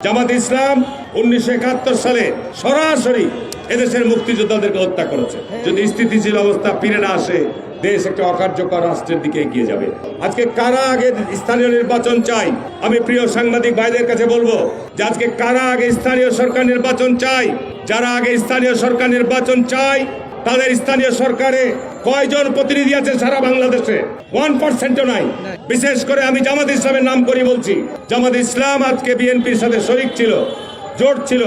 জামাত ইসলাম 1971 সালে সরাসরি এদেশের মুক্তিযোদ্ধাদেরকে হত্যা করেছে। যদি স্থিতিশীল অবস্থা ফিরে না আসে, দেশ একটা অকার্যকর রাষ্ট্রের দিকে এগিয়ে যাবে। আজকে কারা আগে স্থানীয় নির্বাচন চাই? আমি প্রিয় সাংবাদিক ভাইদের কাছে বলবো যে আজকে কারা আগে স্থানীয় সরকার নির্বাচন চাই? যারা আগে স্থানীয় সরকার নির্বাচন চাই তাদের স্থানীয় সরকারে কয়জন প্রতিনিধি আছে সারা বাংলাদেশে? 1%ও নাই। বিশেষ করে আমি জামাত ইসলামের নাম করে বলছি, জামাত ইসলাম আজকে বিএনপির সাথে শরিক ছিল, জোট ছিল,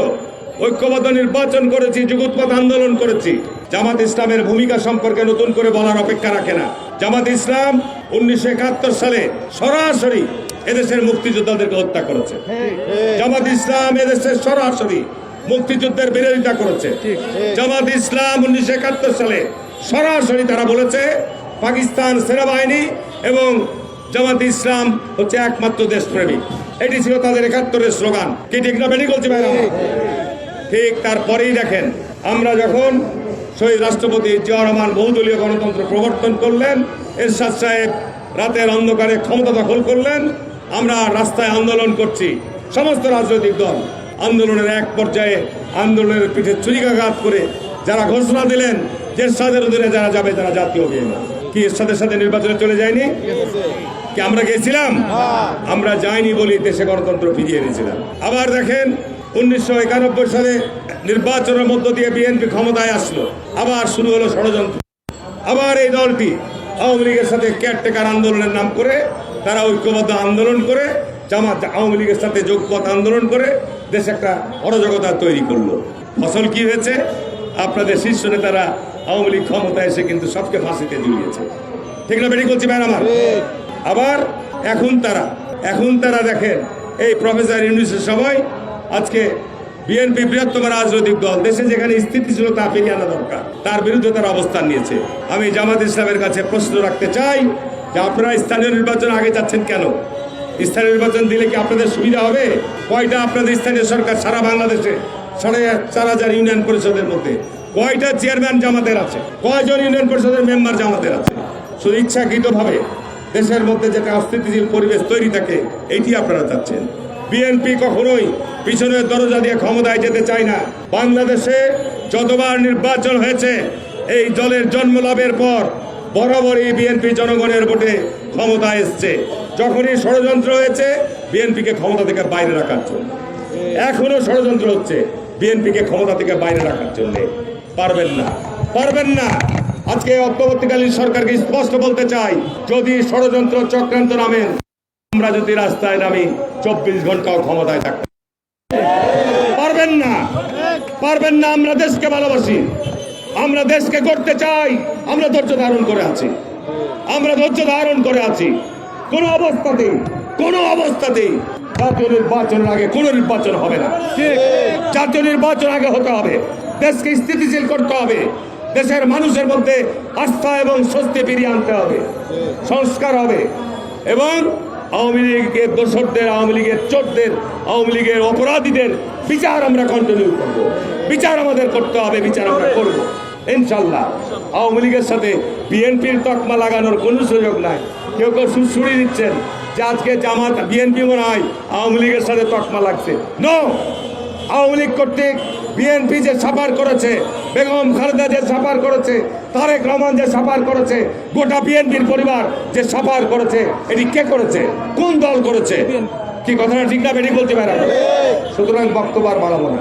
ঐক্যবদ্ধ নির্বাচন করেছি, যুগপৎ আন্দোলন করেছি। জামাত ইসলামের ভূমিকা সম্পর্কে নতুন করে বলার অপেক্ষা রাখে না। জামাত ইসলাম 1971 সালে সরাসরি এদেশের মুক্তিযোদ্ধাদেরকে হত্যা করেছে। জামাত ইসলাম এদেশের সরাসরি মুক্তিযুদ্ধের বিরোধিতা করেছে। জামাত ইসলাম 1971 সালে সরাসরি তারা বলেছে পাকিস্তান সেনাবাহিনী এবং জামাত ইসলাম হচ্ছে একমাত্র দেশপ্রেমী। এটি ছিল তাদের 71-এর স্লোগান। কি ঠিক না বেটি বলছি ভাইরা? ঠিক তারপরেই দেখেন, আমরা যখন শহীদ রাষ্ট্রপতি জিয়াউর রহমান বহুদলীয় গণতন্ত্র প্রবর্তন করলেন, এরশাদ সাহেব রাতের অন্ধকারে ক্ষমতা দখল করলেন, আমরা রাস্তায় আন্দোলন করছি। সমস্ত রাজনৈতিক দল আন্দোলনের এক পর্যায়ে আন্দোলনের পিঠে ছুরিকাঘাত করে যারা ঘোষণা দিলেন যে এরশাদের অধীনে যারা যাবে তারা জাতীয় বিএনপি। কি এরশাদের সাথে নির্বাচনে চলে যায়নি? কি আমরা গেছিলাম? আমরা যাইনি বলে দেশে গণতন্ত্র ফিরিয়ে এনেছিলাম। আবার দেখেন 1991 সালে নির্বাচনের মধ্য দিয়ে বিএনপি ক্ষমতায় আসলো, আবার শুরু হলো ষড়যন্ত্র। আবার এই দলটি আওয়ামী লীগের সাথে কেয়ারটেকার আন্দোলনের নাম করে তারা ঐক্যবদ্ধ আন্দোলন করে জামাত আওয়ামী লীগের সাথে যোগপথ আন্দোলন করে দেশে একটা অরাজকতা তৈরি করলো। ফসল কি হয়েছে? আপনাদের শীর্ষ নেতারা আওয়ামী লীগ ক্ষমতায় এসে কিন্তু সবকে ফাঁসিতে ঝুলিয়েছে। ঠিক না বেটি বলছি ভাই আমার? আবার এখন তারা দেখেন এই প্রফেসর ইউনূসের সময় আজকে বিএনপি বৃহত্তম রাজনৈতিক দল, দেশে যেখানে স্থিতিশীলতা ফিরিয়ে আনা দরকার তার বিরুদ্ধে তারা অবস্থান নিয়েছে। আমি জামাত ইসলামের কাছে প্রশ্ন রাখতে চাই যে আপনারা স্থানীয় নির্বাচন আগে যাচ্ছেন কেন? স্থানীয় নির্বাচন দিলে কি আপনাদের সুবিধা হবে? কয়টা আপনাদের স্থানীয় সরকার সারা বাংলাদেশে 4,500 ইউনিয়ন পরিষদের মধ্যে কয়টা চেয়ারম্যান জামাতের আছে? কয়জন ইউনিয়ন পরিষদের মেম্বার জামাতের আছে? শুধু ইচ্ছাকৃতভাবে দেশের মধ্যে যেটা অস্থিতিশীল পরিবেশ তৈরি থাকে, এইটি আপনারা চাচ্ছেন। বিএনপি কখনোই পিছনের দরজা দিয়ে ক্ষমতায় যেতে চায় না। বাংলাদেশে যতবার নির্বাচন হয়েছে এই দলের জন্ম লাভের পর বরাবরই বিএনপি জনগণের ভোটে ক্ষমতায় এসছে। যখনই ষড়যন্ত্র হয়েছে বিএনপিকে ক্ষমতা থেকে বাইরে রাখার জন্য, এখনো ষড়যন্ত্র হচ্ছে বিএনপিকে ক্ষমতা থেকে বাইরে রাখার জন্য। পারবেন না। আজকে অন্তর্বর্তীকালীন সরকারকে স্পষ্ট বলতে চাই, যদি ষড়যন্ত্র চক্রান্ত নামেন, আমরা যদি রাস্তায় নামি 24 ঘন্টাও ক্ষমতায় থাকতে পারবেন না। আমরা দেশকে ভালোবাসি, আমরা দেশকে করতে চাই, আমরা ধৈর্য ধারণ করে আছি। কোনো অবস্থাতেই জাতীয় নির্বাচনের আগে কোনো নির্বাচন হবে না। জাতীয় নির্বাচন আগে হতে হবে, দেশকে স্থিতিশীল করতে হবে, দেশের মানুষের মধ্যে আস্থা এবং স্বস্তি ফিরিয়ে আনতে হবে, সংস্কার হবে এবং আওয়ামী লীগের দোসরদের, আওয়ামী লীগের চোরদের, আওয়ামী লীগের অপরাধীদের বিচার আমরা কন্টিনিউ করব। বিচার আমাদের করতে হবে, বিচার আমরা করব ইনশাল্লাহ। আওয়ামী লীগের সাথে বিএনপির তকমা লাগানোর কোনো সুযোগ নাই। কেউ সুড়সুড়ি দিচ্ছেন যে আজকে জামাত বিএনপি মনে হয় আওয়ামী লীগের সাথে তকমা লাগছে। নো, আওয়ামী লীগ কর্তৃক বিএনপি যে সাফার করেছে, বেগম খালেদা যে সাফার করেছে, তারেক রহমান যে সাফার করেছে, গোটা বিএনপির পরিবার যে সাফার করেছে, এটি কে করেছে? কোন দল করেছে? কি কথাটা ঠিক না বেটি বলতে পারে? সুতরাং বক্তব্য আর বাড়াবো না।